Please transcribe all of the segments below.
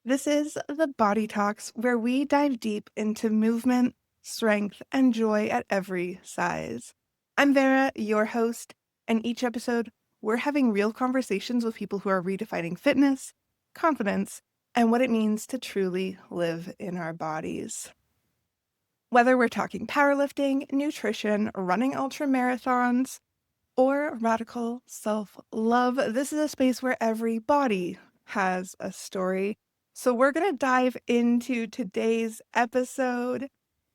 This is the Body Talks, where we dive deep into movement, strength, and joy at every size. I'm Vera, your host, and each episode, we're having real conversations with people who are redefining fitness, confidence, and what it means to truly live in our bodies. Whether we're talking powerlifting, nutrition, running ultra marathons, or radical self love, this is a space where every body has a story. So, we're going to dive into today's episode.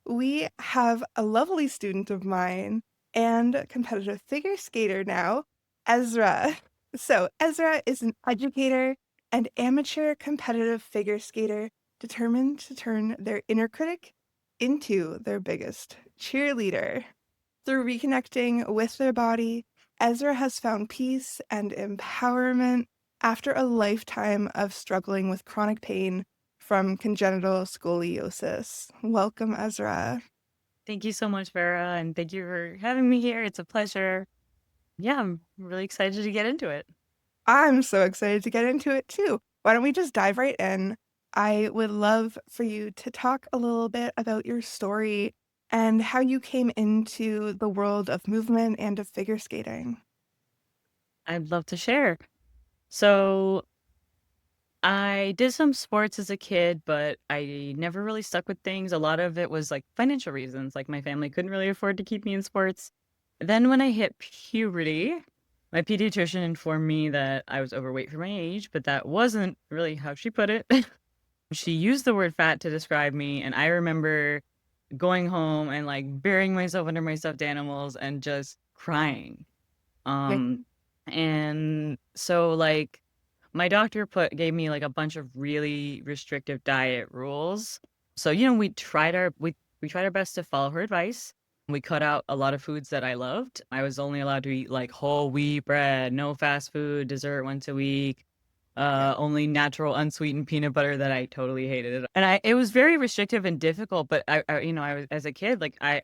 We have a lovely student of mine and competitive figure skater now, Ezra. So, Ezra is an educator and amateur competitive figure skater determined to turn their inner critic into their biggest cheerleader. Through reconnecting with their body, Ezra has found peace and empowerment after a lifetime of struggling with chronic pain from congenital scoliosis. Welcome, Ezra. Thank you so much, Vera, and thank you for having me here. It's a pleasure. Yeah, I'm really excited to get into it. I'm so excited to get into it too. Why don't we just dive right in? I would love for you to talk a little bit about your story and how you came into the world of movement and of figure skating. I'd love to share. So, I did some sports as a kid, but I never really stuck with things. A lot of it was like financial reasons, like my family couldn't really afford to keep me in sports. Then, when I hit puberty, my pediatrician informed me that I was overweight for my age, but that wasn't really how she put it. She used the word fat to describe me, and I remember going home and like burying myself under my stuffed animals and just crying. Yeah. Um, and so like my doctor gave me like a bunch of really restrictive diet rules. So, we tried our best to follow her advice. We cut out a lot of foods that I loved. I was only allowed to eat like whole wheat bread, no fast food, dessert once a week, Yeah. only natural unsweetened peanut butter that I totally hated. And it was very restrictive and difficult, but I was as a kid, like I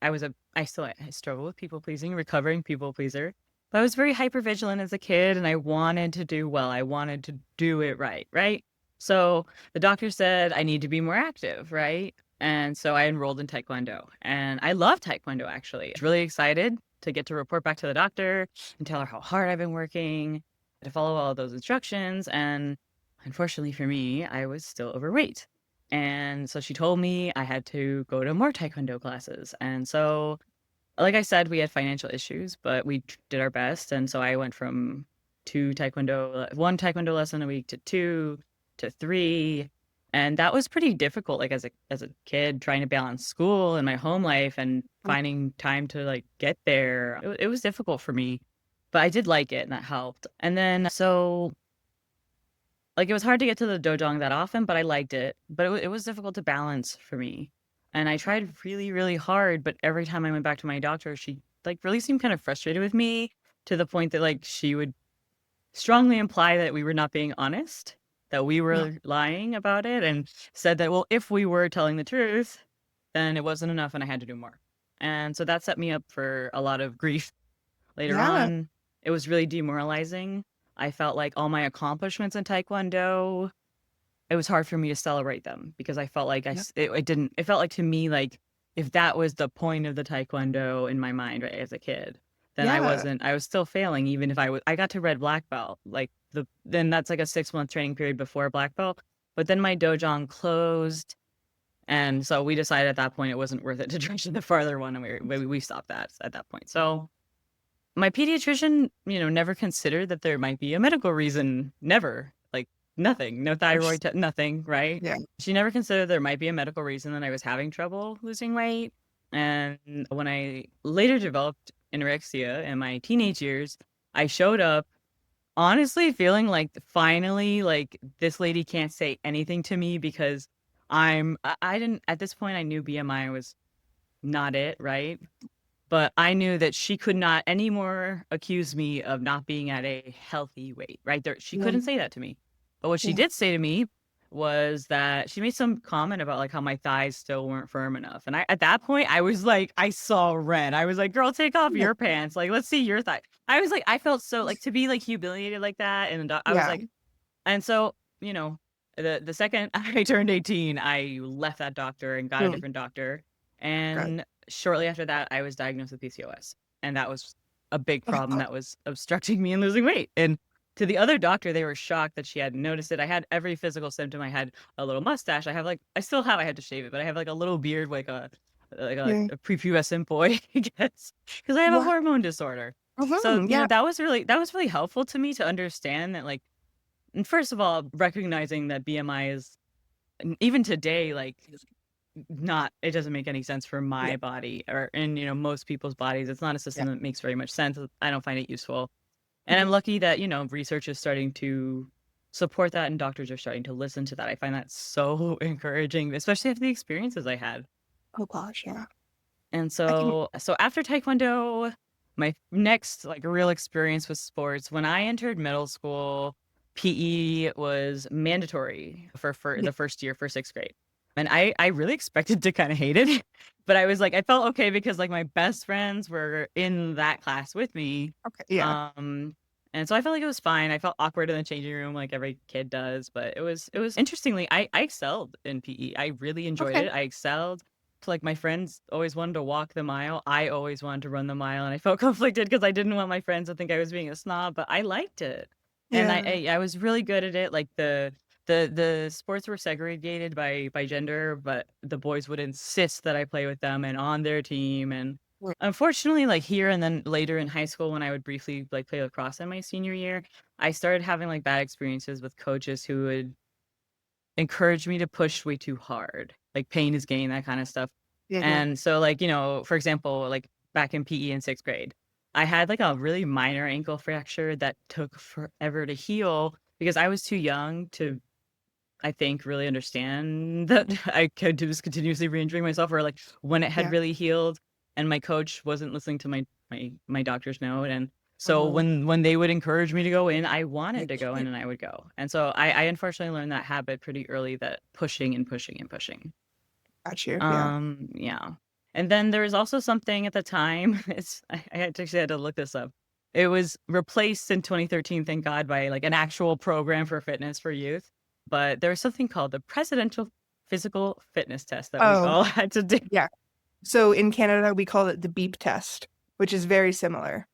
struggle with people pleasing, recovering people pleaser. But I was very hyper vigilant as a kid and I wanted to do well. I wanted to do it right, right? So the doctor said I need to be more active, right? And so I enrolled in Taekwondo. And I love Taekwondo actually. I was really excited to get to report back to the doctor and tell her how hard I've been working to follow all of those instructions. And unfortunately for me, I was still overweight. And so she told me I had to go to more Taekwondo classes. And so, like I said, we had financial issues, but we did our best. And so I went from one Taekwondo lesson a week to two to three. And that was pretty difficult, like as a kid trying to balance school and my home life and finding time to like get there. It was difficult for me, but I did like it and that helped. And then so like it was hard to get to the dojang that often, but I liked it. But it was difficult to balance for me. And I tried really, really hard, but every time I went back to my doctor, she like really seemed kind of frustrated with me to the point that like she would strongly imply that we were not being honest, that we Yeah. were lying about it, and said that, well, if we were telling the truth, then it wasn't enough and I had to do more. And so that set me up for a lot of grief later Yeah. on. It was really demoralizing. I felt like all my accomplishments in Taekwondo, it was hard for me to celebrate them because I felt like Yeah. it didn't, it felt like to me, like if that was the point of the Taekwondo in my mind, right, as a kid, then Yeah. I was still failing, even if I got to red black belt, like then that's like a 6 month training period before black belt. But then my dojang closed. And so we decided at that point it wasn't worth it to try to the farther one. And we stopped that at that point. So my pediatrician, never considered that there might be a medical reason. Never. Like nothing. No thyroid, nothing, right? Yeah. She never considered there might be a medical reason that I was having trouble losing weight. And when I later developed anorexia in my teenage years, I showed up honestly feeling like finally like this lady can't say anything to me because I didn't at this point I knew BMI was not it, right? But I knew that she could not anymore accuse me of not being at a healthy weight, right? There, she Yeah. couldn't say that to me. But what she Yeah. did say to me was that she made some comment about like how my thighs still weren't firm enough. And at that point, I was like, I saw red. I was like, girl, take off Yeah. your pants. Like, let's see your thigh. I was like, I felt so like to be like humiliated like that. And I was Yeah. like, and so, you know, The second I turned 18, I left that doctor and got a Mm, different doctor. good. And shortly after that, I was diagnosed with PCOS. And that was a big problem Oh, that was obstructing me in losing weight. And to the other doctor, they were shocked that she hadn't noticed it. I had every physical symptom. I had a little mustache. I still have, I had to shave it, but I have like a little beard, yeah. a prepubescent boy, I guess, because I have a Wow. hormone disorder. So, Mhm, yeah. that was really helpful to me to understand that, like, and first of all, recognizing that BMI is even today, like, not it doesn't make any sense for Yeah. my body or in, most people's bodies. It's not a Yeah. system that makes very much sense. I don't find it useful. And I'm Mhm. lucky that, research is starting to support that and doctors are starting to listen to that. I find that so encouraging, especially after the experiences I had. Oh gosh, yeah. And I can so after taekwondo, my next like real experience with sports, when I entered middle school, PE was mandatory for yeah, the first year for 6th grade. And I really expected to kind of hate it, but I was like I felt okay because like my best friends were in that class with me. okay, yeah. Um and so I felt like it was fine. I felt awkward in the changing room like every kid does, but it was interestingly I excelled in PE. I really enjoyed Okay. it. I excelled. Like my friends always wanted to walk the mile. I always wanted to run the mile, and I felt conflicted because I didn't want my friends to think I was being a snob, but I liked it. And Yeah. I was really good at it. Like the sports were segregated by gender, but the boys would insist that I play with them and on their team. And Mm, unfortunately, like here and then later in high school when I would briefly like play lacrosse in my senior year, I started having like bad experiences with coaches who would encourage me to push way too hard, like pain is gain, that kind of stuff. yeah, yeah. And so, like, for example, like back in PE in 6th grade, I had like a really minor ankle fracture that took forever to heal because I was too young to, I think, really understand that I could just continuously re-injuring myself or like when it had Yeah. really healed and my coach wasn't listening to my doctor's note. And so Mhm. when they would encourage me to go in, I wanted to go Yeah. in and I would go. And so I unfortunately learned that habit pretty early, that pushing and pushing and pushing. Got you, yeah. Yeah. And then there was also something at the time, actually had to look this up. It was replaced in 2013, thank God, by like an actual program for fitness for youth. But there was something called the Presidential Physical Fitness Test that we Oh, all had to do. yeah. So in Canada, we call it the beep test, which is very similar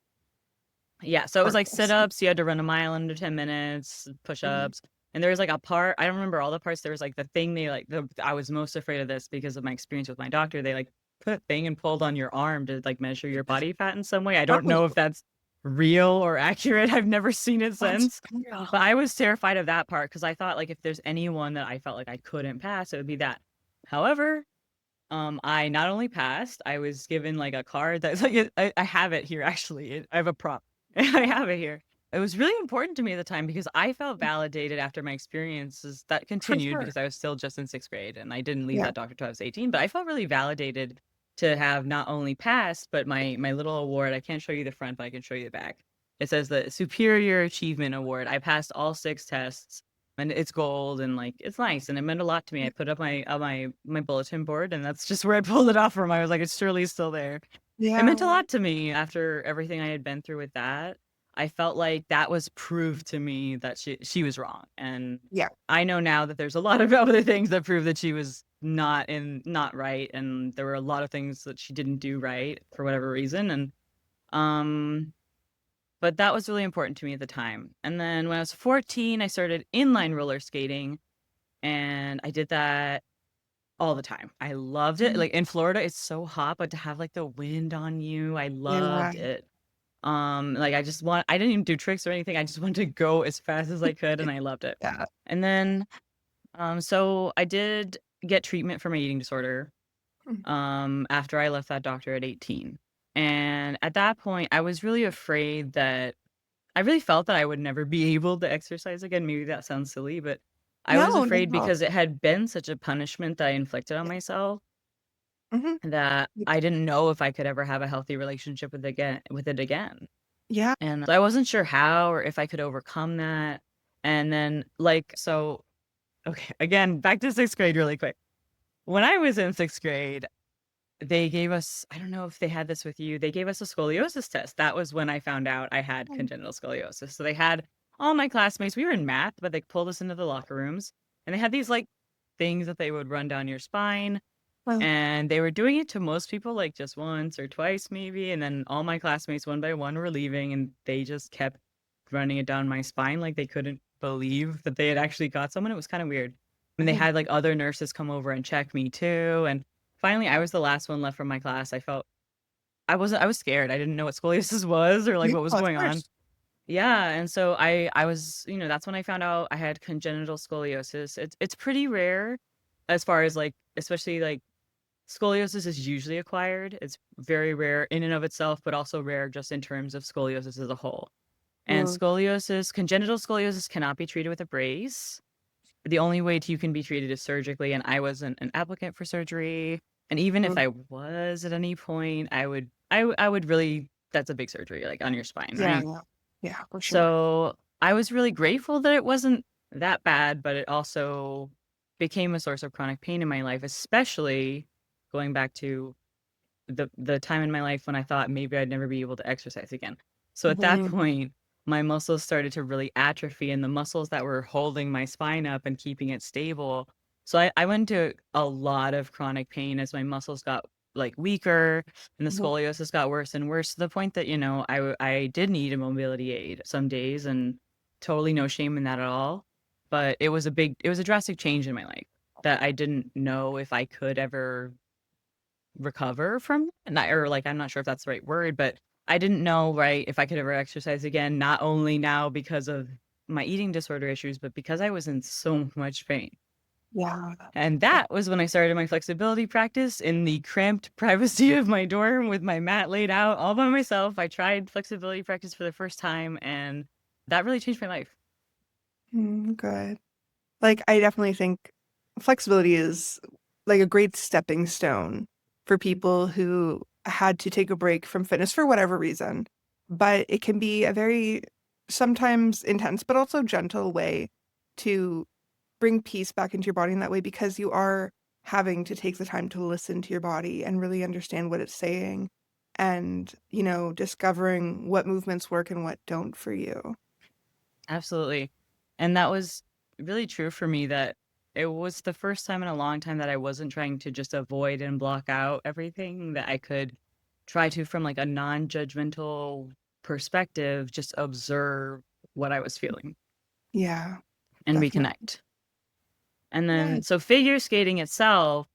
Yeah, so it was for like us. sit-ups, you had to run a mile under 10 minutes, Mhm. push-ups, and there was like a part, I don't remember all the parts, there was like the thing they like I was most afraid of this because of my experience with my doctor. They like put a thing and pulled on your arm to like measure your body fat in some way. I don't know Oh, if that's real or accurate. I've never seen it that's since. real. But I was terrified of that part because I thought like if there's anyone that I felt like I couldn't pass, it would be that. However, I not only passed, I was given like a card that's like I have it here actually. I have a prop. I have it here. It was really important to me at the time because I felt validated after my experiences that For continued sure. because I was still just in 6th grade and I didn't leave Yeah. that doctor till I was 18, but I felt really validated to have not only passed, but my little award. I can't show you the front, but I can show you the back. It says the Superior Achievement Award. I passed all 6 tests and it's gold and like it's nice and it meant a lot to me. I put up my bulletin board and that's just where I pulled it off from. I was like, it's surely still there. It meant a Yeah. lot to me after everything I had been through with that. I felt like that was proof to me that she was wrong. And Yeah. I know now that there's a lot of other things that prove that she was not right. And there were a lot of things that she didn't do right for whatever reason. And um but that was really important to me at the time. And then when I was 14, I started inline roller skating and I did that all the time. I loved it. Mhm. Like in Florida, it's so hot, but to have like the wind on you, I Yeah. loved it. Like I didn't even do tricks or anything. I just wanted to go as fast as I could and I loved it. Yeah. And then so I did get treatment for my eating disorder Mhm. after I left that doctor at 18. And at that point, I was really afraid that I really felt that I would never be able to exercise again. Maybe that sounds silly, but I was No, not afraid at all. because it had been such a punishment that I inflicted on Yeah. myself Mhm. that I didn't know if I could ever have a healthy relationship with it again. Yeah. And so I wasn't sure how or if I could overcome that. And then okay, again, back to 6th grade really quick. When I was in 6th grade, they gave us, I don't know if they had this with you, they gave us a scoliosis test. That was when I found out I had Mm. congenital scoliosis. So they had all my classmates, we were in math, but they pulled us into the locker rooms And they had these like things that they would run down your spine. Well, And they were doing it to most people like just once or twice maybe. And then all my classmates one by one were leaving and they just kept running it down my spine like they couldn't believe that they had actually got someone. It was kind of weird. And they oh, had like other nurses come over and check me too. And finally I was the last one left from my class. I was scared. I didn't know what scoliosis was or like yeah, what was of going on. course. Yeah, and so I was, that's when I found out I had congenital scoliosis. It's pretty rare as far as like especially like scoliosis is usually acquired. It's very rare in and of itself, but also rare just in terms of scoliosis as a whole. And Well, scoliosis, congenital scoliosis cannot be treated with a brace. The only way you can be treated is surgically, and I wasn't an applicant for surgery. And even if well, I was at any point, I would really, that's a big surgery, like on your spine, yeah, right? yeah, yeah, for sure. So I was really grateful that it wasn't that bad, but it also became a source of chronic pain in my life, especially going back to the time in my life when I thought maybe I'd never be able to exercise again. So at that Mhm. point, my muscles started to really atrophy and the muscles that were holding my spine up and keeping it stable. So I went into a lot of chronic pain as my muscles got like weaker and the Mhm. scoliosis got worse and worse to the point that, I did need a mobility aid some days and totally no shame in that at all. But it was a drastic change in my life that I didn't know if I could ever recover from, and or like I'm not sure if that's the right word, but I didn't know, right, if I could ever exercise again, not only now because of my eating disorder issues, but because I was in so much pain. Yeah. And Oh, that was when I started my flexibility practice in the cramped privacy of my dorm with my mat laid out all by myself. I tried flexibility practice for the first time, and that really changed my life. good. Like, I definitely think flexibility is like a great stepping stone for people who had to take a break from fitness for whatever reason. But it can be a very sometimes intense, but also gentle way to bring peace back into your body in that way because you are having to take the time to listen to your body and really understand what it's saying and, discovering what movements work and what don't for you. Absolutely. And that was really true for me that it was the first time in a long time that I wasn't trying to just avoid and block out everything, that I could try to, from like a non-judgmental perspective, just observe what I was feeling Yeah, and definitely. reconnect. And Yeah. then, so figure skating itself,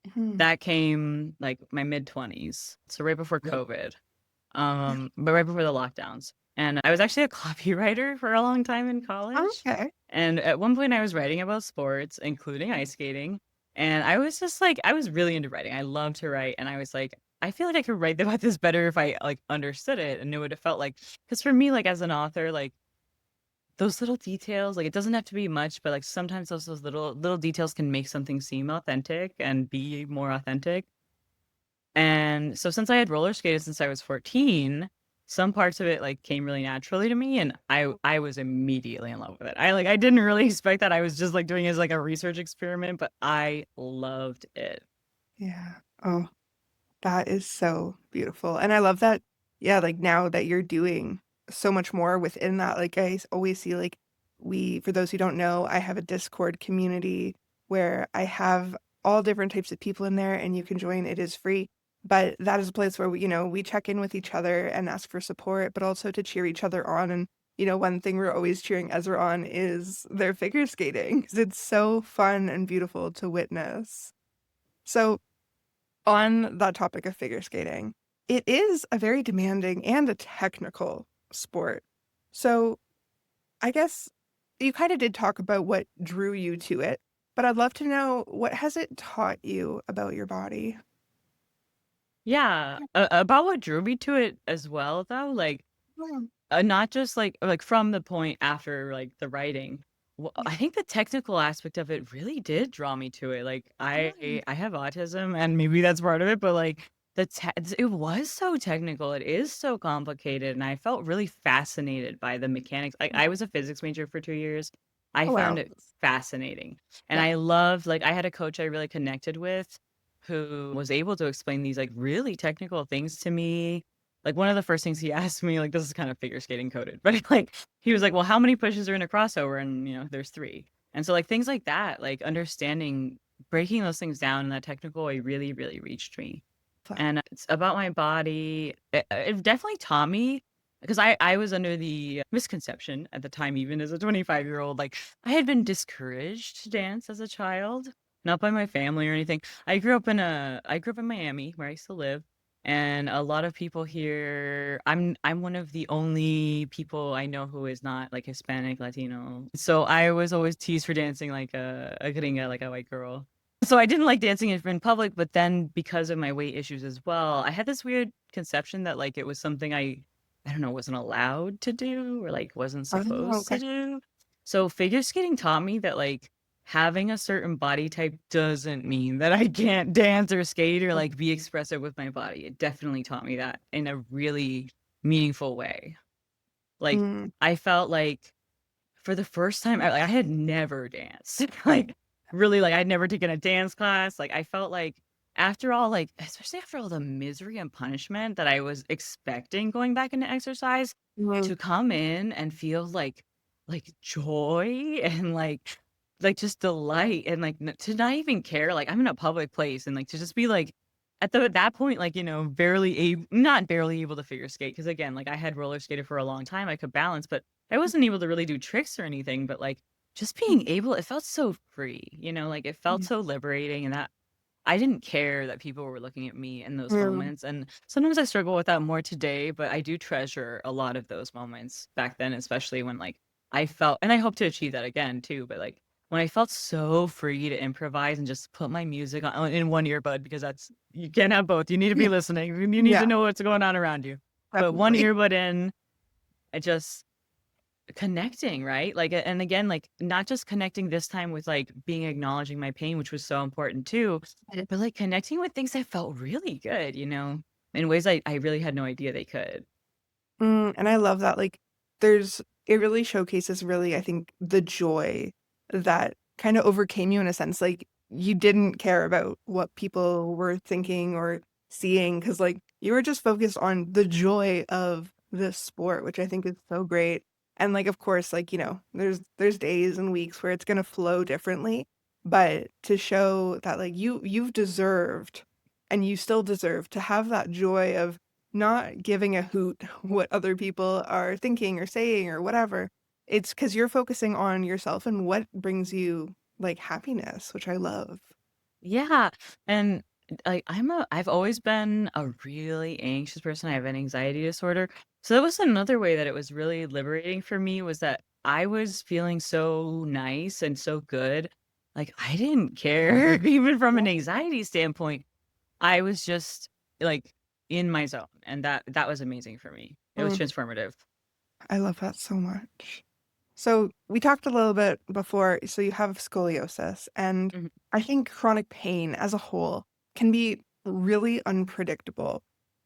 Mhm. that came like my mid 20s. So right before Yep. COVID, Yeah. but right before the lockdowns. And I was actually a copywriter for a long time in college. Okay. And at one point I was writing about sports, including ice skating. And I was just like, I was really into writing. I loved to write. And I was like, I feel like I could write about this better if I like understood it and knew what it felt like. Because for me, like as an author, like those little details, like it doesn't have to be much, but like sometimes those little details can make something seem authentic and be more authentic. And so since I had roller skated since I was 14, some parts of it like came really naturally to me and I was immediately in love with it. I didn't really expect that. I was just like doing it as like a research experiment, but I loved it. Yeah. Oh, that is so beautiful. And I love that, yeah, like now that you're doing so much more within that. Like always see like for those who don't know, I have a Discord community where I have all different types of people in there and you can join. It is free. But that is a place where we check in with each other and ask for support, but also to cheer each other on. And, one thing we're always cheering Ezra on is their figure skating because it's so fun and beautiful to witness. So on that topic of figure skating, it is a very demanding and a technical sport. So I guess you kind of did talk about what drew you to it, but I'd love to know what has it taught you about your body? Yeah, about what drew me to it as well though, like Yeah, not just like from the point after like the writing. Well, yeah, I think the technical aspect of it really did draw me to it. Like yeah. I have autism and maybe that's part of it, but like it was so technical. It is so complicated and I felt really fascinated by the mechanics. I was a physics major for 2 years. I Oh, found wow. it fascinating. And Yeah. I loved like I had a coach I really connected with who was able to explain these like really technical things to me. Like one of the first things he asked me, like this is kind of figure skating coded, but like he was like, "Well, how many pushes are in a crossover?" And there's three. And so like things like that, like understanding, breaking those things down in that technical way really, really reached me. And it's about my body. It definitely taught me because I was under the misconception at the time, even as a 25-year-old, like I had been discouraged to dance as a child, not by my family or anything. I grew up in Miami where I used to live. And a lot of people here, I'm one of the only people I know who is not like Hispanic, Latino. So I was always teased for dancing like a gringa, like a white girl. So I didn't like dancing in public, but then because of my weight issues as well, I had this weird conception that like it was something I don't know, wasn't allowed to do or like wasn't Oh, supposed to okay. do. So figure skating taught me that like having a certain body type doesn't mean that I can't dance or skate or like be expressive with my body. It definitely taught me that in a really meaningful way. Like Mm, I felt like for the first time, I had never danced. Like, really, like, I'd never taken a dance class. Like, I felt like after all, like, especially after all the misery and punishment that I was expecting going back into exercise, mm, to come in and feel like joy and like just delight and like to not even care. Like, I'm in a public place and like to just be like at that point, like, not barely able to figure skate. Cause again, like I had roller skated for a long time. I could balance, but I wasn't able to really do tricks or anything, but, like, just being able it felt so free, like, it felt mm, so liberating and that I didn't care that people were looking at me in those mm, moments, and sometimes I struggle with that more today, but I do treasure a lot of those moments back then, especially when, like, I felt and I hope to achieve that again too, but, like, when I felt so free to improvise and just put my music on in one earbud because that's you can't have both, you need to be listening, you need to yeah, know what's going on around you. But one definitely. earbud in, I just connecting, right? Like, and again, like, not just connecting this time with, like, being acknowledging my pain, which was so important too, but, like, connecting with things that felt really good, in ways I really had no idea they could. And I love that, like, it really showcases really, I think, the joy that kinda overcame you in a sense, like, you didn't care about what people were thinking or seeing because like, you were just focused on the joy of this sport, which I think is so great, and, like, of course, like, there's days and weeks where it's gonna flow differently, but to show that, like, you've deserved, and you still deserve to have that joy of not giving a hoot what other people are thinking or saying or whatever. It's because 'cause you're focusing on yourself and what brings you, like, happiness, which I love. Yeah, and, like, I've always been a really anxious person, I have an anxiety disorder, so that was another way that it was really liberating for me was that I was feeling so nice and so good, like, I didn't care even from an anxiety standpoint. I was just, like, in my zone, and that was amazing for me. It was Mm, transformative. I love that so much. So, we talked a little bit before, so you have scoliosis, and Mhm. I think chronic pain as a whole can be really unpredictable.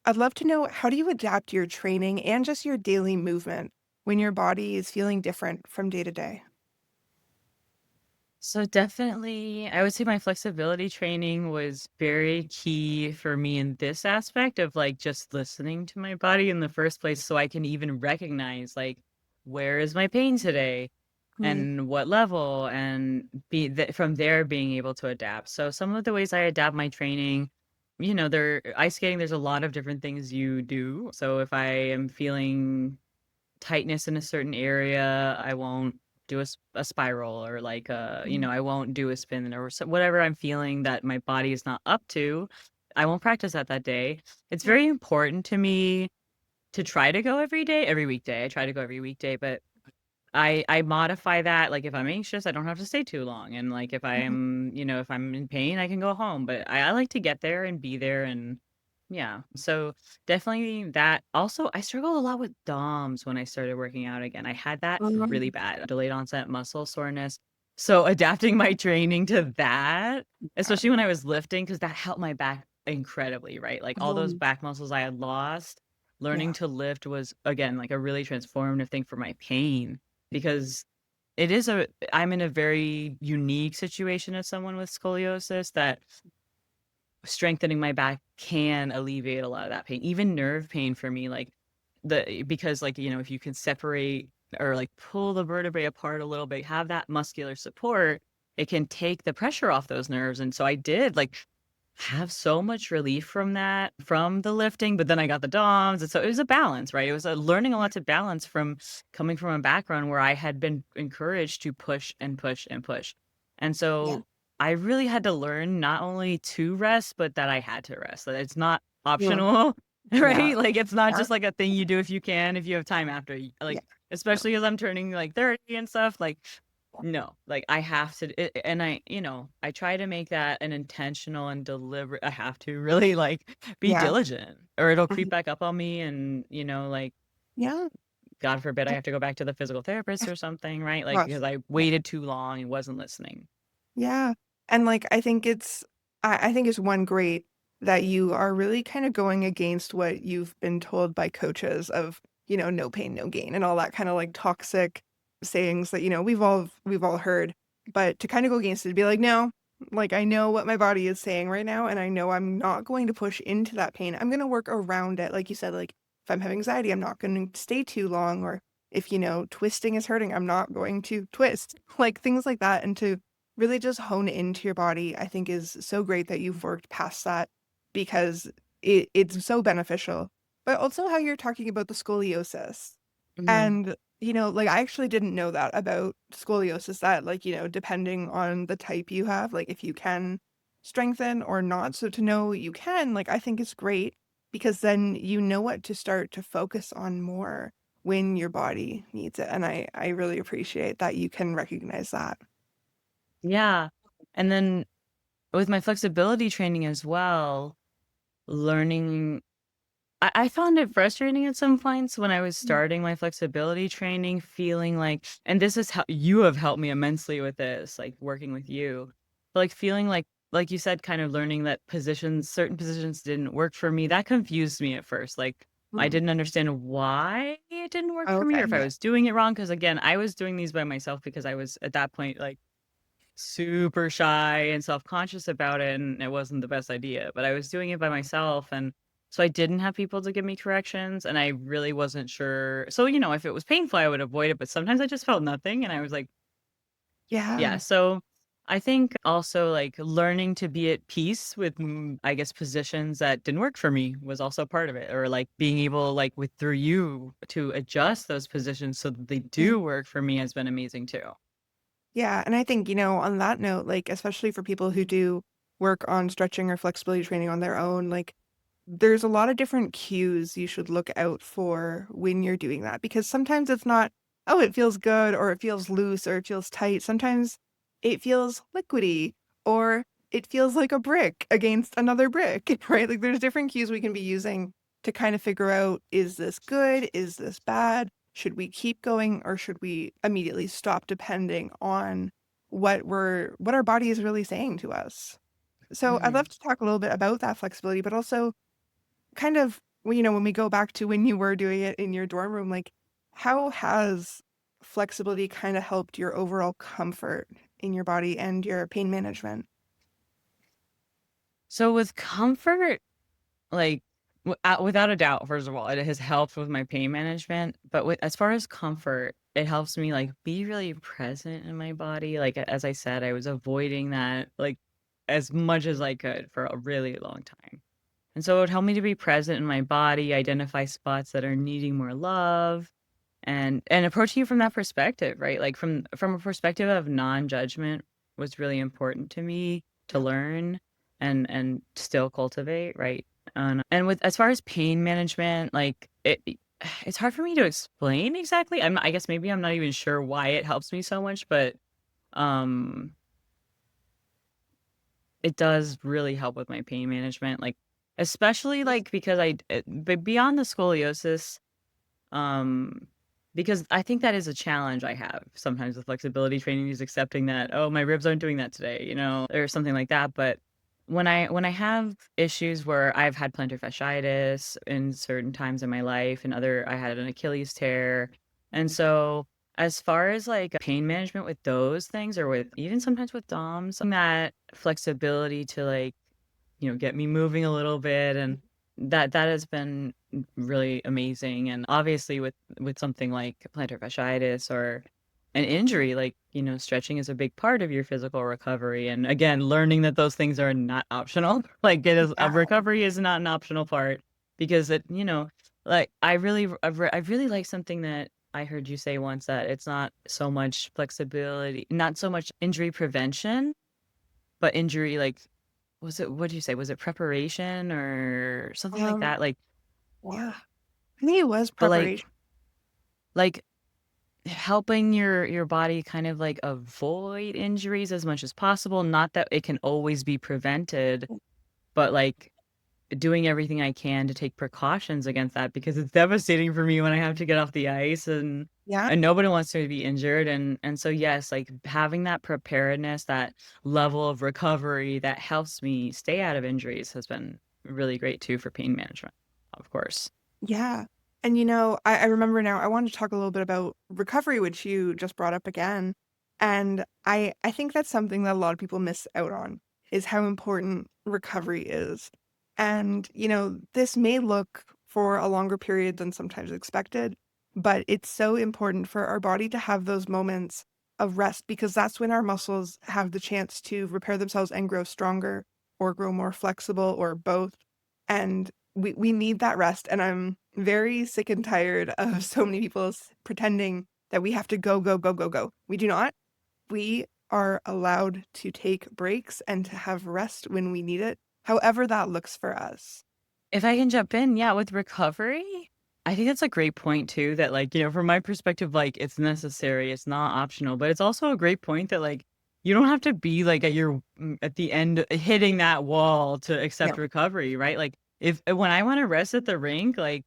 I'd love to know, how do you adapt your training and just your daily movement when your body is feeling different from day to day? So, definitely, I would say my flexibility training was very key for me in this aspect of, like, just listening to my body in the first place so I can even recognize, like, where is my pain today Mm, and what level, and from there being able to adapt. So, some of the ways I adapt my training, ice skating, there's a lot of different things you do. So, if I am feeling tightness in a certain area, I won't do a spiral or like mm, I won't do a spin or whatever I'm feeling that my body is not up to. I won't practice that day. It's yeah, very important to me to try to go every weekday. I try to go every weekday, but I modify that. Like if I'm anxious, I don't have to stay too long, and like mhm, if I'm in pain, I can go home. But I like to get there and be there, and yeah. So definitely that. Also, I struggled a lot with DOMS when I started working out again. I had that really mhm, bad, delayed onset muscle soreness. So adapting my training to that, yeah, especially when I was lifting, because that helped my back incredibly, right? Like all those mhm, back muscles I had lost, learning yeah, to lift was again like a really transformative thing for my pain because it is a I'm in a very unique situation as someone with scoliosis that strengthening my back can alleviate a lot of that pain, even nerve pain for me, like because like, if you can separate or like pull the vertebrae apart a little bit, have that muscular support, it can take the pressure off those nerves. And so I did like have so much relief from that, from the lifting, but then I got the DOMs. And so it was a balance, right? It was a learning a lot to balance from coming from a background where I had been encouraged to push and push and push. And Yeah. so I really had to learn not only to rest, but that I had to rest, that it's not Mm. optional, Yeah. right? Like it's not Yeah. just like a thing you do if you can, if you have time after, Yeah. like, No. especially as I'm turning like 30 and stuff, like no, like I have to, and I try to make that an intentional and deliberate. I have to really like be Yeah. diligent, or it'll creep Mhm. back up on me, and like Yeah. God forbid I have to go back to the physical therapist or something, right? Like Gosh. because I Yeah. waited too long and wasn't listening. Yeah. And like I think it's one great that you are really kind of going against what you've been told by coaches of, no pain, no gain and all that kind of like toxic sayings that, we've all heard. But to kind of go against it, to be like, no, like I know what my body is saying right now, and I know I'm not going to push into that pain. I'm gonna work around it. Like you said, like if I'm having anxiety, I'm not gonna stay too long, or if, twisting is hurting, I'm not going to twist. Like things like that. And to really just hone into your body, I think is so great that you've worked past that because it's so beneficial. But also how you're talking about the scoliosis. Mhm. And, like I actually didn't know that about scoliosis, that like, depending on the type you have, like if you can strengthen or not. So to know you can, like I think is great because then you know what to start to focus on more when your body needs it. And I really appreciate that you can recognize that. Yeah, and then with my flexibility training as well, learning I found it frustrating at some points when I was starting my flexibility training, feeling like, and this is how you have helped me immensely with this, like working with you, but like feeling like you said, kind of learning that certain positions didn't work for me. That confused me at first. Like I Mm. didn't understand why it didn't work for me or Okay, if I yeah. was doing it wrong. Cause again, I was doing these by myself because I was at that point like super shy and self-conscious about it, and it wasn't the best idea, but I was doing it by myself, and so I didn't have people to give me corrections, and I really wasn't sure. So, if it was painful, I would avoid it, but sometimes I just felt nothing, and I was like, yeah, Yeah. so I think also, like, learning to be at peace with, I guess, positions that didn't work for me was also part of it, or, like, being able, like, through you to adjust those positions so that they Yeah. do work for me has been amazing too. Yeah, and I think, on that note, like, especially for people who do work on stretching or flexibility training on their own, like, there's a lot of different cues you should look out for when you're doing that because sometimes it's not, oh, it feels good or it feels loose or it feels tight. Sometimes it feels liquidy or it feels like a brick against another brick, right? Like there's different cues we can be using to kind of figure out, is this good? Is this bad? Should we keep going or should we immediately stop depending on what our body is really saying to us? So I'd love Mhm. to talk a little bit about that flexibility, but also kind of, well, when we go back to when you were doing it in your dorm room, like how has flexibility kind of helped your overall comfort in your body and your pain management? So with comfort, like, without a doubt, first of all, it has helped with my pain management, but with as far as comfort, it helps me, like, be really present in my body, like, as I said, I was avoiding that, like, as much as I could for a really long time, and so it would help me to be present in my body, identify spots that are needing more love, and approaching it from that perspective, right? Like, from a perspective of non-judgment was really important to me to Yeah. learn and still cultivate, right? And with as far as pain management, like, it's hard for me to explain exactly. I guess maybe I'm not even sure why it helps me so much, but, um, it does really help with my pain management, like, especially, like, because but beyond the scoliosis, um, because I think that is a challenge I have sometimes with flexibility training is accepting that, "Oh, my ribs aren't doing that today," or something like that, but when I have issues where I've had plantar fasciitis in certain times in my life and I had an Achilles tear, and so as far as, like, pain management with those things or with even sometimes with DOMs, that flexibility to, like, get me moving a little bit, and that has been really amazing. And obviously with something like plantar fasciitis or an injury, like, stretching is a big part of your physical recovery. And again, learning that those things are not optional. Like it is a Yeah. recovery is not an optional part because like I really like something that I heard you say once, that it's not so much flexibility, not so much injury prevention, but injury, like, what did you say? Was it preparation or something like Um, that? Like, yeah. I think it was but like preparation. like helping your body kind of like avoid injuries as much as possible. Not that it can always be prevented, but like doing everything I can to take precautions against that, because it's devastating for me when I have to get off the ice, Yeah. and nobody wants to be injured. And so yes, like having that preparedness, that level of recovery that helps me stay out of injuries has been really great too for pain management, of course. Yeah. And I remember now I wanted to talk a little bit about recovery, which you just brought up again. And I think that's something that a lot of people miss out on is how important recovery is. And, this may look for a longer period than sometimes expected, but it's so important for our body to have those moments of rest because that's when our muscles have the chance to repair themselves and grow stronger or grow more flexible or both. And we need that rest, and I'm very sick and tired of so many people pretending that we have to go, go, go, go, go. We do not. We are allowed to take breaks and to have rest when we need it, however that looks for us. If I can jump in, yeah, with recovery, I think that's a great point too, that like, from my perspective, like it's necessary, it's not optional, but it's also a great point that like you don't have to be like at the end hitting that wall to accept No. recovery, right? Like if when I want to rest at the rink, like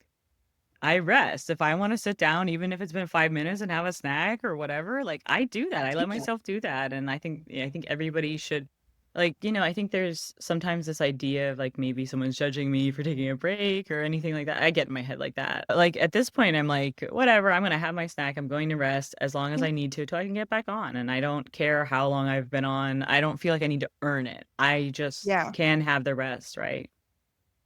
I rest. If I want to sit down, even if it's been 5 minutes and have a snack or whatever, like I do that. I let Yeah. myself do that. And I think everybody should, like, I think there's sometimes this idea of like maybe someone's judging me for taking a break or anything like that. I get in my head like that. But like at this point, I'm like, whatever, I'm going to have my snack. I'm going to rest as long as Yeah. I need to till I can get back on. And I don't care how long I've been on. I don't feel like I need to earn it. I just Yeah. can have the rest, right?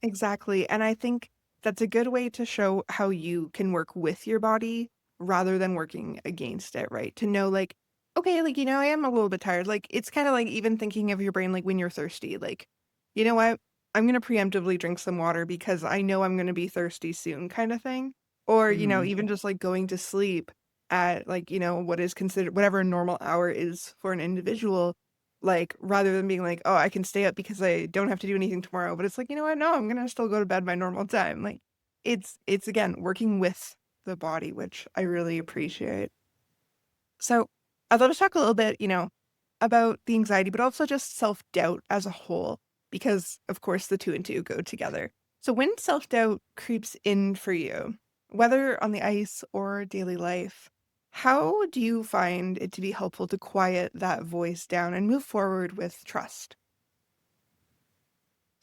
Exactly, and I think that's a good way to show how you can work with your body rather than working against it, right? To know, like, okay, like, I am a little bit tired. Like, it's kind of like even thinking of your brain, like when you're thirsty, like, you know what? I'm going to preemptively drink some water because I know I'm going to be thirsty soon, kind of thing. Or, Mhm. even just like going to sleep at like, what is considered whatever a normal hour is for an individual, like, rather than being like, "Oh, I can stay up because I don't have to do anything tomorrow," but it's like, "You know what? No, I'm gonna still go to bed my normal time." Like, it's again, working with the body, which I really appreciate. So, I'd love to talk a little bit, about the anxiety, but also just self-doubt as a whole, because, of course, the 2 and 2 go together. So when self-doubt creeps in for you, whether on the ice or daily life, how do you find it to be helpful to quiet that voice down and move forward with trust?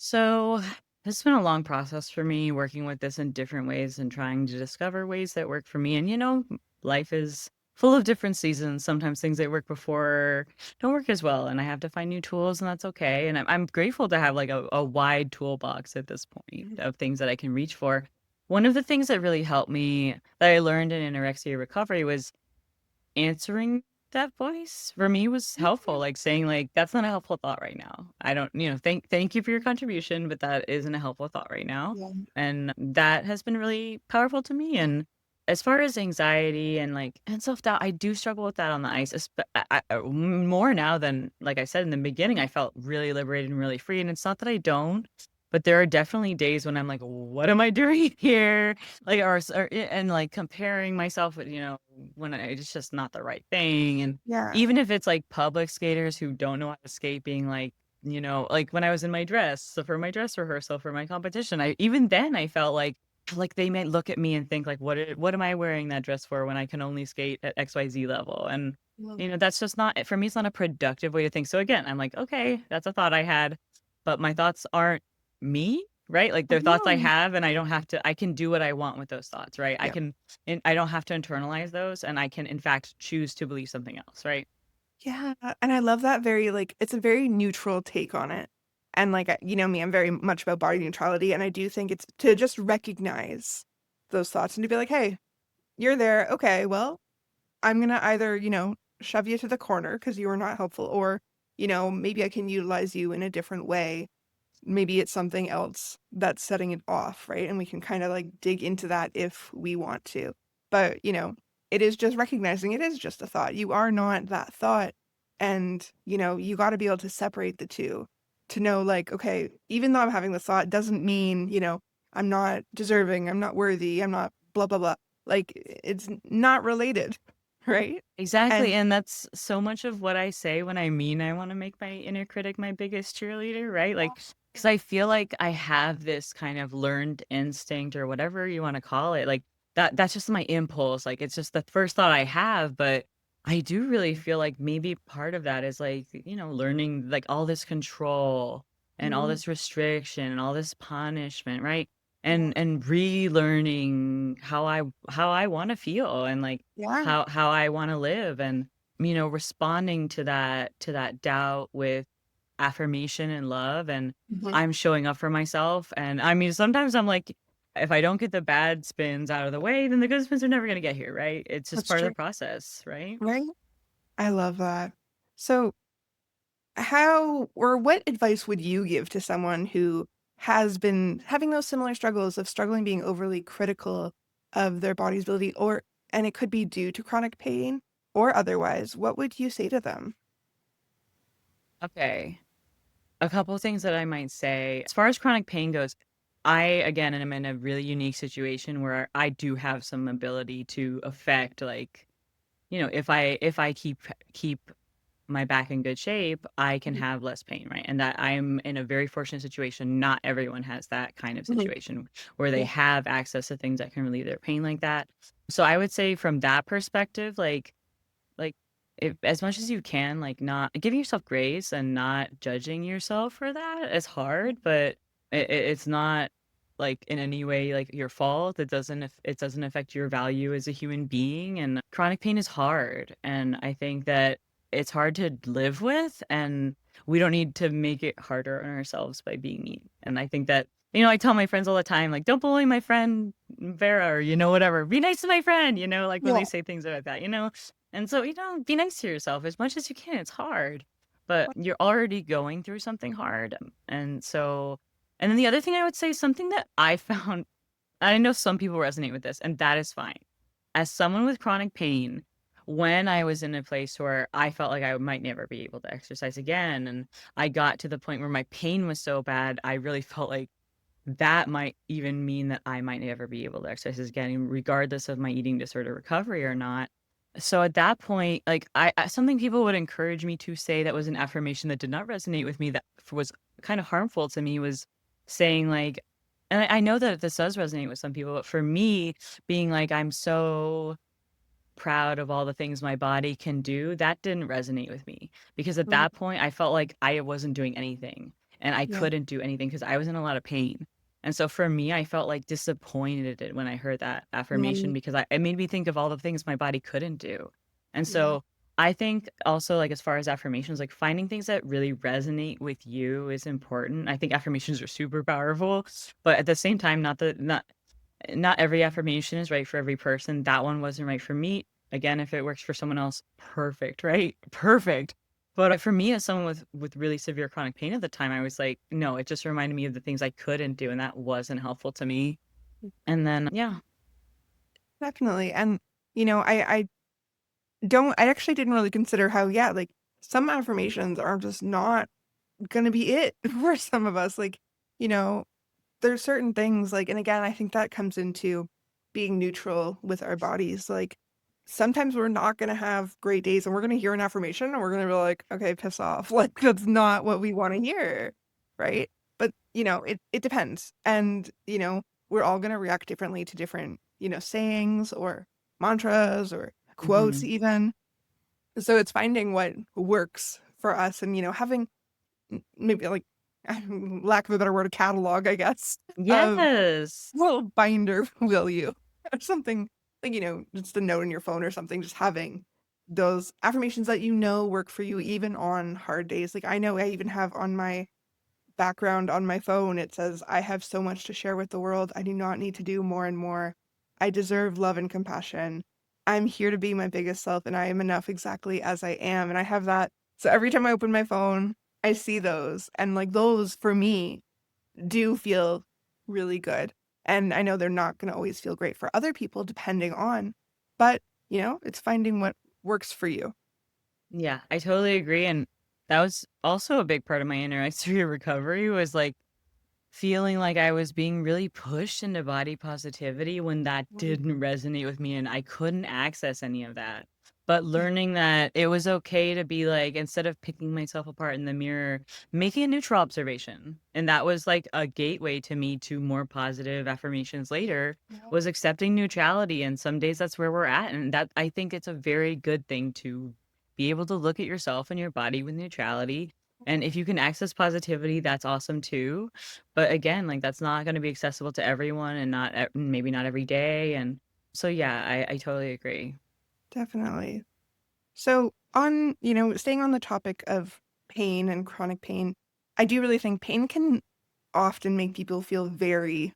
So it's been a long process for me working with this in different ways and trying to discover ways that work for me. And life is full of different seasons. Sometimes things that work before don't work as well, and I have to find new tools, and that's okay. And I'm grateful to have like a wide toolbox at this point Mhm. of things that I can reach for. One of the things that really helped me that I learned in anorexia recovery was answering that voice for me was helpful, like saying like, "That's not a helpful thought right now. I don't, thank you for your contribution, but that isn't a helpful thought right now." Yeah. And that has been really powerful to me. And as far as anxiety and like and self-doubt, I do struggle with that on the ice, more now than like I said in the beginning. I felt really liberated and really free, and it's not that I don't, but there are definitely days when I'm like, "What am I doing here?" Like, and like comparing myself with, when it's just not the right thing. And Yeah. even if it's like public skaters who don't know how to skate, being like, like when I was in my dress, so for my dress rehearsal for my competition, even then I felt like they might look at me and think like, what am I wearing that dress for when I can only skate at XYZ level? And Well, that's just not for me. It's not a productive way to think. So again, I'm like, okay, that's a thought I had, but my thoughts aren't me, right? Like they're thoughts I no. have, and I can do what I want with those thoughts, right? Yeah. I don't have to internalize those, and I can in fact choose to believe something else, right? Yeah, and I love that very, like it's a very neutral take on it. And like, you know me, I'm very much about body neutrality. And I do think it's to just recognize those thoughts and to be like, hey, you're there. Okay, well, I'm going to either, shove you to the corner because you were not helpful, or, maybe I can utilize you in a different way. Maybe it's something else that's setting it off, right? And we can kind of like dig into that if we want to. But, it is just recognizing it is just a thought. You are not that thought. And, you got to be able to separate the two to know, like, okay, even though I'm having the thought doesn't mean, I'm not deserving, I'm not worthy, I'm not blah, blah, blah. Like, it's not related, right? Exactly, And and that's so much of what I say when I mean I wanna make my inner critic my biggest cheerleader, right? Like, because I feel like I have this kind of learned instinct or whatever you wanna call it, like, that's just my impulse, like, it's just the first thought I have, but I do really feel like maybe part of that is, like, learning, like, all this control and all Mhm. this restriction and all this punishment, right? Yeah. And relearning how I wanna feel and, like, Yeah. how I wanna live and, responding to that doubt with affirmation and love, and Mhm. I'm showing up for myself, and, I mean, sometimes I'm like, if I don't get the bad spins out of the way, then the good spins are never gonna get here, right? It's just That's part of the true. process, right? Right? I love that. So, how or what advice would you give to someone who has been having those similar struggles of struggling being overly critical of their body's ability, or and it could be due to chronic pain or otherwise? What would you say to them? Okay. A couple of things that I might say. As far as chronic pain goes, I again am in a really unique situation where I do have some ability to affect, like, if I keep my back in good shape, I can Mhm. have less pain, right? And that I'm in a very fortunate situation. Not everyone has that kind of Mhm. situation where they Yeah. have access to things that can relieve their pain like that. So I would say from that perspective, like, if as much as you can, like, not giving yourself grace and not judging yourself for that is hard, but it's not, like, in any way, like, your fault. It doesn't affect your value as a human being, and chronic pain is hard, and I think that it's hard to live with, and we don't need to make it harder on ourselves by being mean, and I think that I tell my friends all the time, like, "Don't bully my friend Vera," or, whatever. "Be nice to my friend," like, when Yeah. they say things like that, and so, be nice to yourself as much as you can. It's hard, but you're already going through something hard. And so, and then the other thing I would say, something that I found, I know some people resonate with this, and that is fine. As someone with chronic pain, when I was in a place where I felt like I might never be able to exercise again, and I got to the point where my pain was so bad, I really felt like that might even mean that I might never be able to exercise again, regardless of my eating disorder recovery or not. So at that point, like something people would encourage me to say that was an affirmation that did not resonate with me, that was kind of harmful to me, was saying like, and I know that this does resonate with some people, but for me, being like, I'm so proud of all the things my body can do, that didn't resonate with me because at Mhm. that point I felt like I wasn't doing anything and I Yeah. couldn't do anything because I was in a lot of pain. And so for me, I felt like disappointed when I heard that affirmation Mm. because it made me think of all the things my body couldn't do. And Yeah. so I think also, like, as far as affirmations, like, finding things that really resonate with you is important. I think affirmations are super powerful, but at the same time, not every affirmation is right for every person. That one wasn't right for me. Again, if it works for someone else, perfect, right? Perfect. But for me, as someone with really severe chronic pain at the time, I was like, no, it just reminded me of the things I couldn't do, and that wasn't helpful to me. And then, yeah. Definitely. And I actually didn't really consider how, yeah, like some affirmations are just not gonna be it for some of us. Like, you know, there's certain things like, and again, I think that comes into being neutral with our bodies. Like sometimes we're not gonna have great days and we're gonna hear an affirmation and we're gonna be like, okay, piss off. Like that's not what we want to hear. Right. But it depends. And, we're all gonna react differently to different, sayings or mantras or quotes Hmm. even. So it's finding what works for us and, having maybe like lack of a better word, a catalog, I guess, of Yes. little binder, will you? Or something like, just a note in your phone or something, just having those affirmations that work for you even on hard days. Like I know I even have on my background on my phone, it says, I have so much to share with the world. I do not need to do more and more. I deserve love and compassion. I'm here to be my biggest self, and I am enough exactly as I am. And I have that. So every time I open my phone, I see those. And like those for me do feel really good. And I know they're not going to always feel great for other people, depending on, but it's finding what works for you. Yeah, I totally agree. And that was also a big part of my anorexia recovery was like feeling like I was being really pushed into body positivity when that Right. didn't resonate with me and I couldn't access any of that. But learning that it was okay to be like, instead of picking myself apart in the mirror, making a neutral observation. And that was like a gateway to me to more positive affirmations later, Yeah. was accepting neutrality. And some days that's where we're at. And that I think it's a very good thing to be able to look at yourself and your body with neutrality. And if you can access positivity, that's awesome too. But again, like that's not going to be accessible to everyone and not maybe not every day. And so, yeah, I totally agree. Definitely. So on, staying on the topic of pain and chronic pain, I do really think pain can often make people feel very,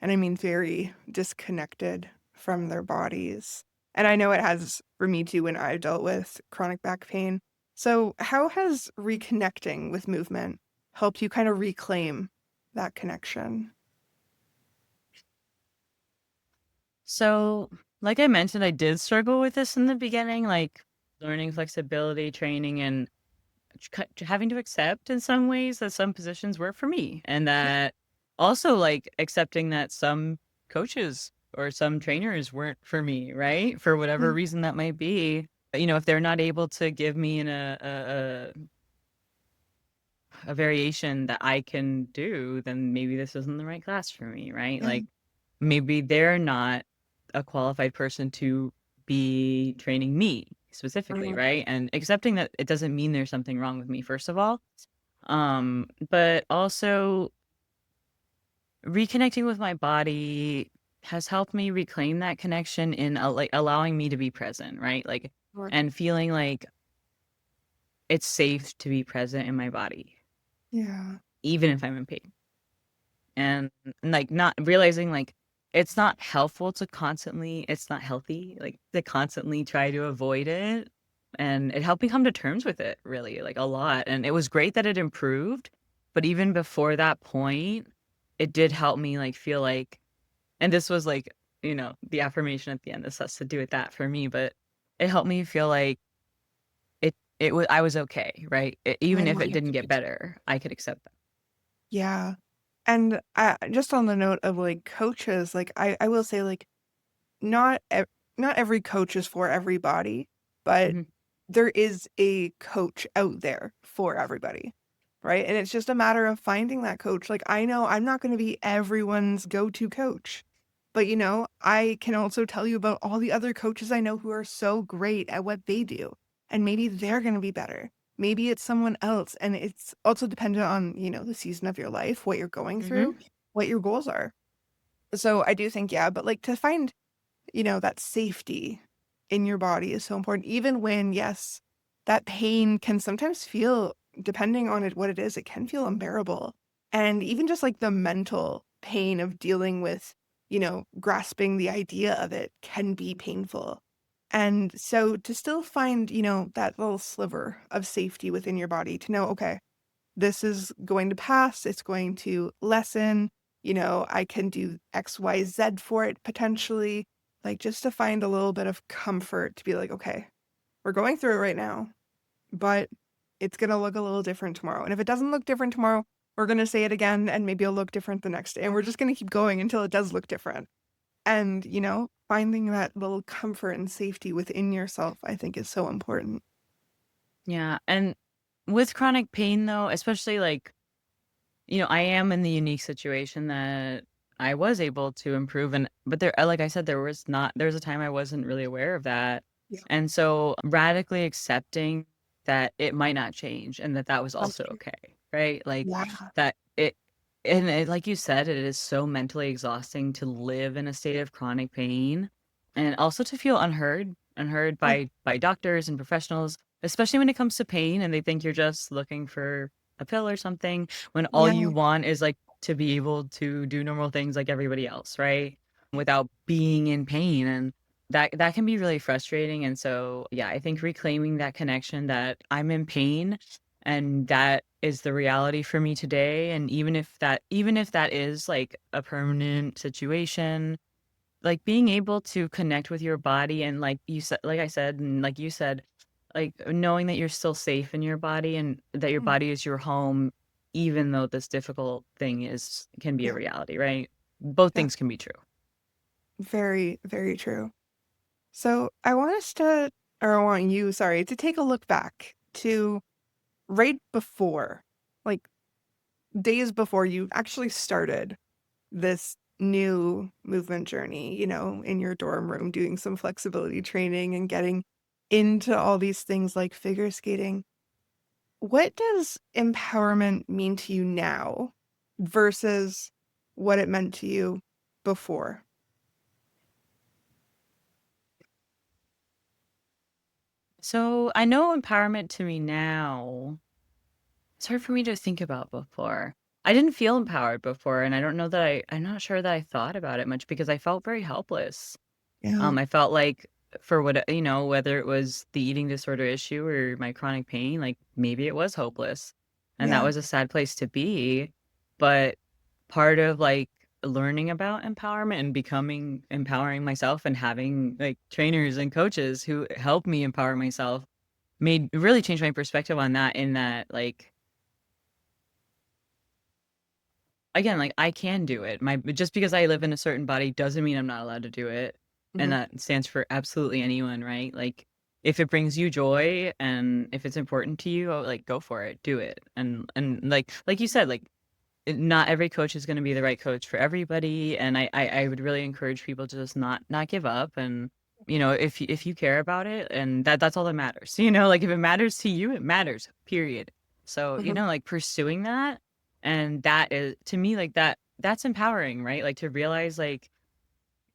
and I mean very, disconnected from their bodies. And I know it has for me too when I dealt with chronic back pain. So how has reconnecting with movement helped you kind of reclaim that connection? So, like I mentioned, I did struggle with this in the beginning, like learning flexibility training and having to accept in some ways that some positions work for me. And that also like accepting that some coaches or some trainers weren't for me, right? For whatever Yeah. reason that might be. If they're not able to give me a variation that I can do, then maybe this isn't the right class for me, right? Yeah. Like maybe they're not a qualified person to be training me specifically, Mhm. right? And accepting that it doesn't mean there's something wrong with me, first of all. But also reconnecting with my body has helped me reclaim that connection in like allowing me to be present, right? Like Sure. and feeling like it's safe to be present in my body, Yeah. even if I'm in pain. And like not realizing like it's not helpful to constantly it's not healthy like to constantly try to avoid it, and it helped me come to terms with it really like a lot. And it was great that it improved, but even before that point it did help me like feel like, and this was like the affirmation at the end, this has to do with that for me, but it helped me feel like it was I was okay, right? Even if it Right. didn't get better, I could accept that. Yeah. And just on the note of like coaches, like I will say like not not every coach is for everybody, but Mhm. there is a coach out there for everybody, right? And it's just a matter of finding that coach. Like I know I'm not going to be everyone's go-to coach, but I can also tell you about all the other coaches I know who are so great at what they do, and maybe they're going to be better. Maybe it's someone else, and it's also dependent on, the season of your life, what you're going through, Mhm. what your goals are. So I do think, yeah, but like to find that safety in your body is so important. Even when, yes, that pain can sometimes feel, depending on what it is, it can feel unbearable. And even just like the mental pain of dealing with, grasping the idea of it can be painful. And so to still find, that little sliver of safety within your body to know, okay, this is going to pass, it's going to lessen, I can do XYZ for it potentially. Like just to find a little bit of comfort to be like, okay, we're going through it right now, but it's going to look a little different tomorrow. And if it doesn't look different tomorrow, we're going to say it again and maybe it'll look different the next day. And we're just going to keep going until it does look different. And, finding that little comfort and safety within yourself, I think is so important. Yeah, and with chronic pain though, especially like, I am in the unique situation that I was able to improve, and but there like I said, there was a time I wasn't really aware of that. Yeah, And so radically accepting that it might not change and that that was that's also true. okay, right? Like Yeah, that it and it, like you said, it is so mentally exhausting to live in a state of chronic pain and also to feel unheard yeah, by doctors and professionals, especially when it comes to pain and they think you're just looking for a pill or something when all Yeah. you want is like to be able to do normal things like everybody else, right? Without being in pain. And that can be really frustrating. And so, yeah, I think reclaiming that connection that I'm in pain and that is the reality for me today. And even if that is like a permanent situation, like being able to connect with your body and like you said, like I said, and like you said, like knowing that you're still safe in your body and that your Mm. body is your home, even though this difficult thing can be a Yeah. reality, right? Both Yeah. things can be true. Very, very true. So I want us to, or I want you, sorry, to take a look back to right before, like days before you actually started this new movement journey, in your dorm room, doing some flexibility training and getting into all these things like figure skating. What does empowerment mean to you now versus what it meant to you before? So I know empowerment to me now. It's hard for me to think about before. I didn't feel empowered before, and I don't know that I'm not sure that I thought about it much because I felt very helpless. Yeah. I felt like for whether it was the eating disorder issue or my chronic pain, like maybe it was hopeless. And that Yeah. was a sad place to be. But part of like learning about empowerment and becoming empowering myself and having like trainers and coaches who helped me empower myself made really change my perspective on that in that like again, like, I can do it. My Just because I live in a certain body doesn't mean I'm not allowed to do it, and Mhm. that stands for absolutely anyone, right? Like, if it brings you joy and if it's important to you, like, go for it, do it, and like you said, like, not every coach is gonna be the right coach for everybody, and I would really encourage people to just not give up, and, if you care about it, and that's all that matters, like, if it matters to you, it matters, period. So, Mhm. like, pursuing that, and that is to me, like, that's empowering, right? Like, to realize, like,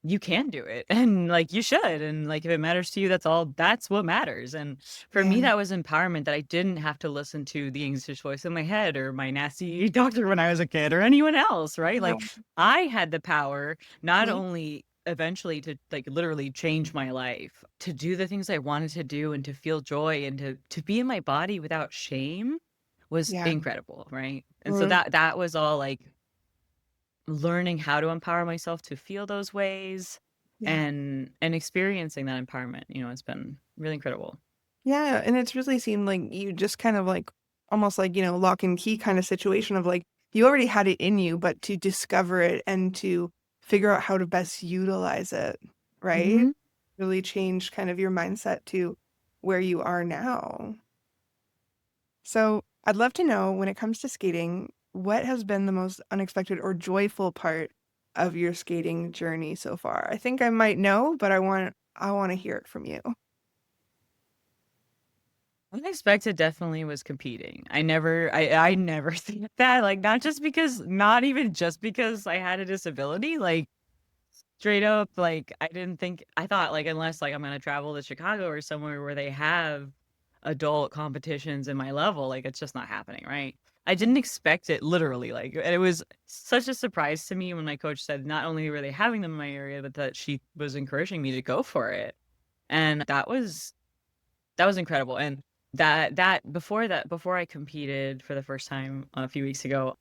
you can do it and like you should and like if it matters to you that's what matters. And for me Yeah. that was empowerment that I didn't have to listen to the English voice in my head or my nasty doctor when I was a kid or anyone else, right? Yeah. Like I had the power not Mhm. only eventually to like literally change my life, to do the things I wanted to do and to feel joy and to be in my body without shame was Yeah. incredible, right? And so Mhm. that was all like learning how to empower myself to feel those ways Yeah. and experiencing that empowerment, it's been really incredible. Yeah, and it's really seemed like you just kind of like almost like, lock and key kind of situation of like you already had it in you, but to discover it and to figure out how to best utilize it, right? Mhm. Really change kind of your mindset to where you are now. So I'd love to know when it comes to skating, what has been the most unexpected or joyful part of your skating journey so far? I think I might know, but I want to hear it from you. Unexpected definitely was competing. I never think that, like, not even just because I had a disability, like, straight up, like, I thought, like, unless, like, I'm gonna travel to Chicago or somewhere where they have adult competitions in my level, like, it's just not happening, right? I didn't expect it literally, like, and it was such a surprise to me when my coach said not only were they having them in my area, but that she was encouraging me to go for it, and that was incredible, and before I competed for the first time a few weeks ago,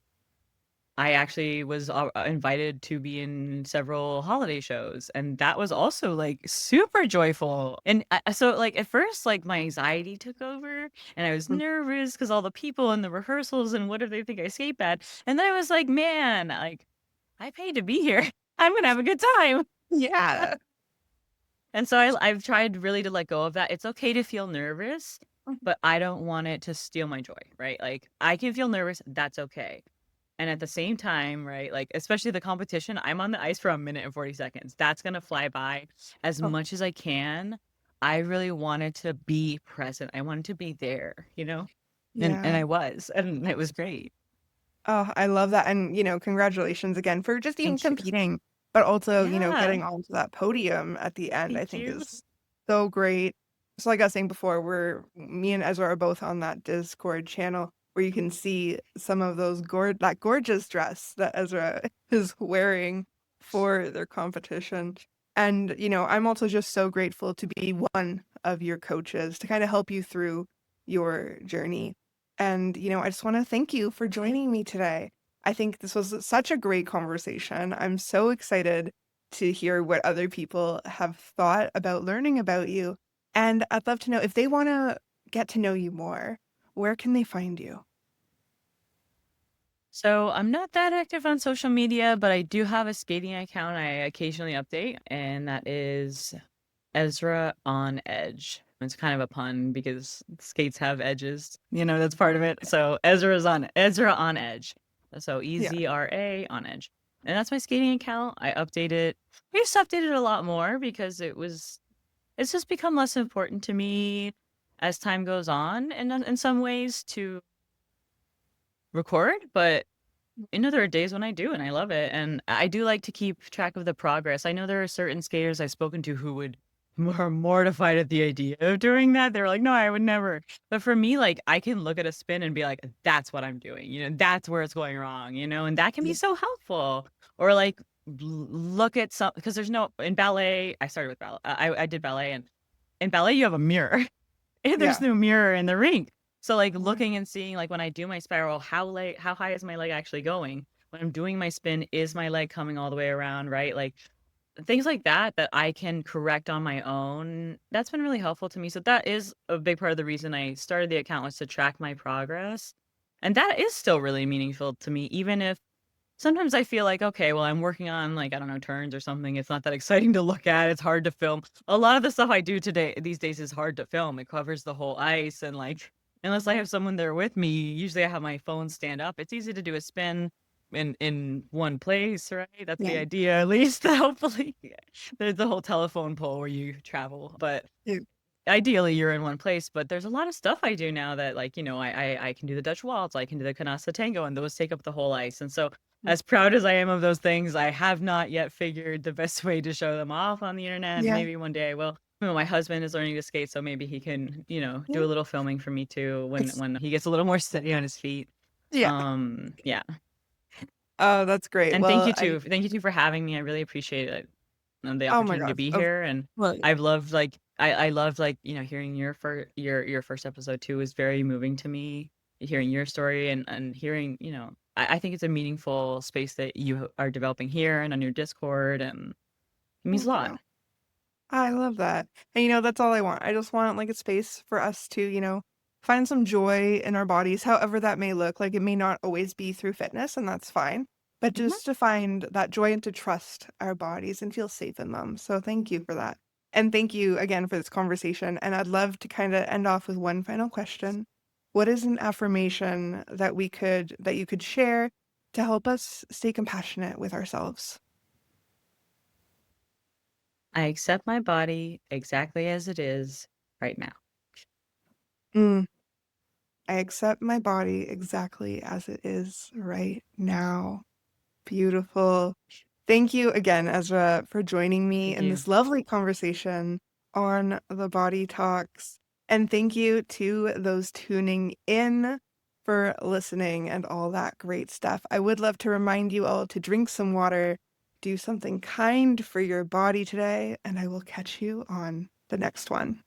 I actually was invited to be in several holiday shows, and that was also, like, super joyful, and so, like, at first, like, my anxiety took over, and I was Mm. nervous because all the people in the rehearsals, and what if they think I skate bad, and then I was like, "Man, like, I paid to be here. I'm gonna have a good time." Yeah. And so I've tried really to let go of that. It's okay to feel nervous, but I don't want it to steal my joy, right? Like, I can feel nervous, that's okay. And at the same time, right, like, especially the competition, I'm on the ice for a minute and 40 seconds. That's gonna fly by as Oh, much as I can. I really wanted to be present. I wanted to be there, And yeah. I was, and it was great. Oh, I love that. And, congratulations again for just even Thank you. competing, but also, Yeah. getting onto that podium at the end, I Thank think you. is so great. So like I was saying before, me and Ezra are both on that Discord channel. where you can see some of that gorgeous dress that Ezra is wearing for their competition. And, I'm also just so grateful to be one of your coaches to kind of help you through your journey. And, I just want to thank you for joining me today. I think this was such a great conversation. I'm so excited to hear what other people have thought about learning about you. And I'd love to know if they want to get to know you more, where can they find you? So I'm not that active on social media, but I do have a skating account I occasionally update, and that is Ezra on Edge. It's kind of a pun because skates have edges, that's part of it. So Ezra on Edge. So Yeah. EZRA on Edge. And that's my skating account. I update it. I used to update it a lot more because it's just become less important to me as time goes on and in some ways to record, but there are days when I do and I love it. And I do like to keep track of the progress. I know there are certain skaters I've spoken to who would more mortified at the idea of doing that. They're like, no, I would never. But for me, like I can look at a spin and be like, that's what I'm doing. That's where it's going wrong, and that can be Yeah. so helpful. Or like look at some because there's no in ballet. I started with ballet. I did ballet, and in ballet you have a mirror. And there's Yeah. no mirror in the rink. So like Right. looking and seeing like when I do my spiral, how high is my leg actually going? When I'm doing my spin, is my leg coming all the way around, right? Like things like that I can correct on my own. That's been really helpful to me. So that is a big part of the reason I started the account was to track my progress. And that is still really meaningful to me, even if sometimes I feel like, okay, well, I'm working on like, I don't know, turns or something. It's not that exciting to look at. It's hard to film. A lot of the stuff I do these days is hard to film. It covers the whole ice and like, unless I have someone there with me, usually I have my phone stand up. It's easy to do a spin in one place, right? That's the Yeah. idea, at least. Hopefully, there's the whole telephone pole where you travel, but Yeah. ideally you're in one place. But there's a lot of stuff I do now that like I can do the Dutch waltz, I can do the canasta tango, and those take up the whole ice. And so as proud as I am of those things, I have not yet figured the best way to show them off on the internet. Yeah. Maybe one day I will. My husband is learning to skate, so maybe he can Yeah. do a little filming for me too when Ex- when he gets a little more steady on his feet. Yeah. Yeah. Oh, that's great. And thank Well, you too. Thank you too for having me. I really appreciate it and the oh my opportunity to gosh. be here. And Well, I've loved like I loved like hearing your first episode too was very moving to me. Hearing your story and hearing I think it's a meaningful space that you are developing here and on your Discord, and it means a thank lot. you. I love that. And that's all I want. I just want like a space for us to, find some joy in our bodies, however that may look. Like it may not always be through fitness, and that's fine. But Mhm. just to find that joy and to trust our bodies and feel safe in them. So thank you for that. And thank you again for this conversation. And I'd love to kind of end off with one final question. What is an affirmation that you could share to help us stay compassionate with ourselves? I accept my body exactly as it is right now. Mm, I accept my body exactly as it is right now. Beautiful. Thank you again, Ezra, for joining me Thank in you. this lovely conversation on the Body Talks. And thank you to those tuning in for listening and all that great stuff. I would love to remind you all to drink some water, do something kind for your body today, and I will catch you on the next one.